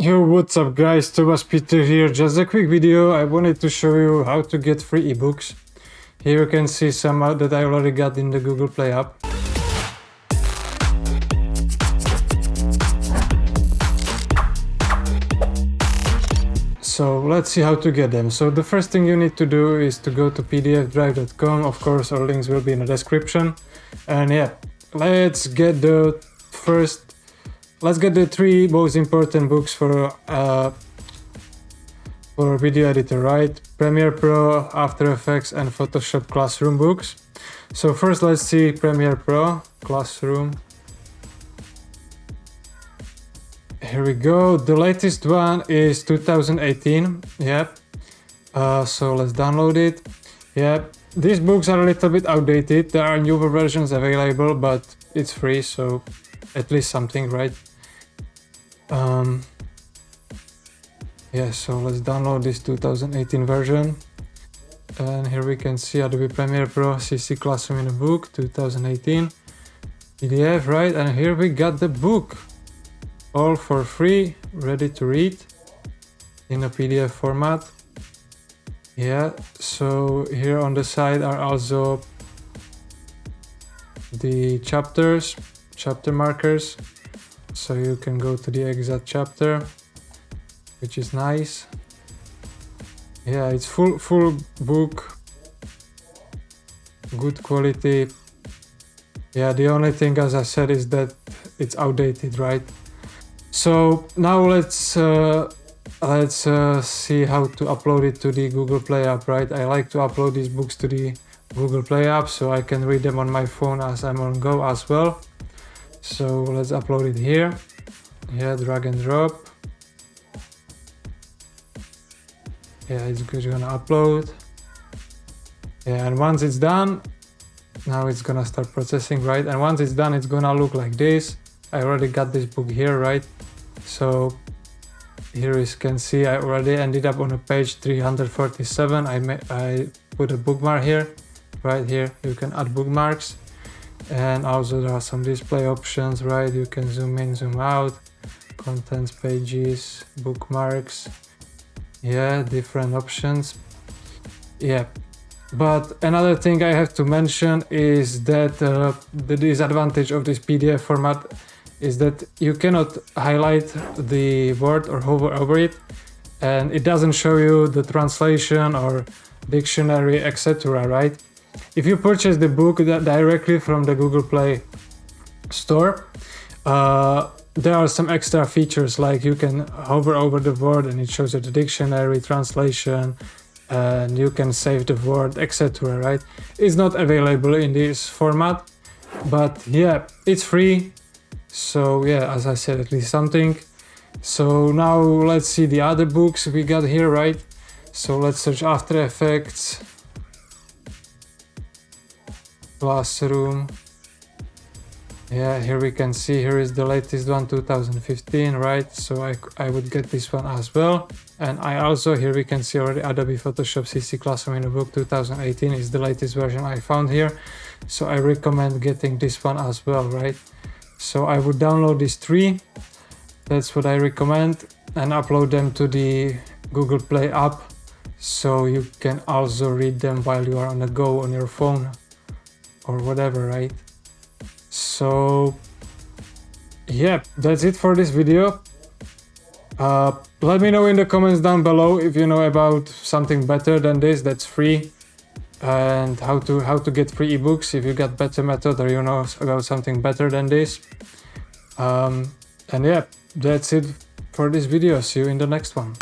Yo, what's up guys, Tomas Peter here. Just a quick video. I wanted to show you how to get free ebooks. Here you can see some that I already got in the Google Play app. So let's see how to get them. So the first thing you need to do is to go to pdfdrive.com. Of course, our links will be in the description. And yeah, let's get the three most important books for video editor, right? Premiere Pro, After Effects, and Photoshop Classroom books. So first, let's see Premiere Pro Classroom. Here we go. The latest one is 2018. Yep. So let's download it. Yep. These books are a little bit outdated. There are newer versions available, but it's free, so at least something, right? Yeah, so let's download this 2018 version. And here we can see Adobe Premiere Pro CC Classroom in a book 2018 PDF, right? And here we got the book, all for free, ready to read in a PDF format. Yeah, so here on the side are also the chapter markers, so you can go to the exact chapter, which is nice. Yeah, it's full book, good quality. Yeah, the only thing, as I said, is that it's outdated, right? So now let's see how to upload it to the Google Play app, right? I like to upload these books to the Google Play app so I can read them on my phone as I'm on go as well. So let's upload it here. Yeah, drag and drop. Yeah, it's gonna upload. Yeah, and once it's done, now it's gonna start processing, right? And once it's done, it's gonna look like this. I already got this book here, right? So here you can see I already ended up on a page 347. I put a bookmark here, right here. You can add bookmarks, and also there are some display options, right? You can zoom in, zoom out, contents, pages, bookmarks. Yeah, different options. Yeah, but another thing I have to mention is that the disadvantage of this PDF format is that you cannot highlight the word or hover over it, and it doesn't show you the translation or dictionary, etc., right? If you purchase the book directly from the Google Play store, there are some extra features, like you can hover over the word and it shows you the dictionary, translation, and you can save the word, etc., right? It's not available in this format, but yeah, it's free. So yeah, as I said, at least something. So now let's see the other books we got here, right? So let's search After Effects, Classroom. Yeah, here we can see, here is the latest one, 2015, right? So I would get this one as well. And I also, here we can see already Adobe Photoshop CC Classroom in a book 2018 is the latest version I found here. So I recommend getting this one as well, right? So I would download these three, that's what I recommend, and upload them to the Google Play app, so you can also read them while you are on the go on your phone or whatever, right? So yeah, that's it for this video. Let me know in the comments down below if you know about something better than this that's free, and how to get free ebooks if you got better method, or you know about something better than this. And yeah, that's it for this video. See you in the next one.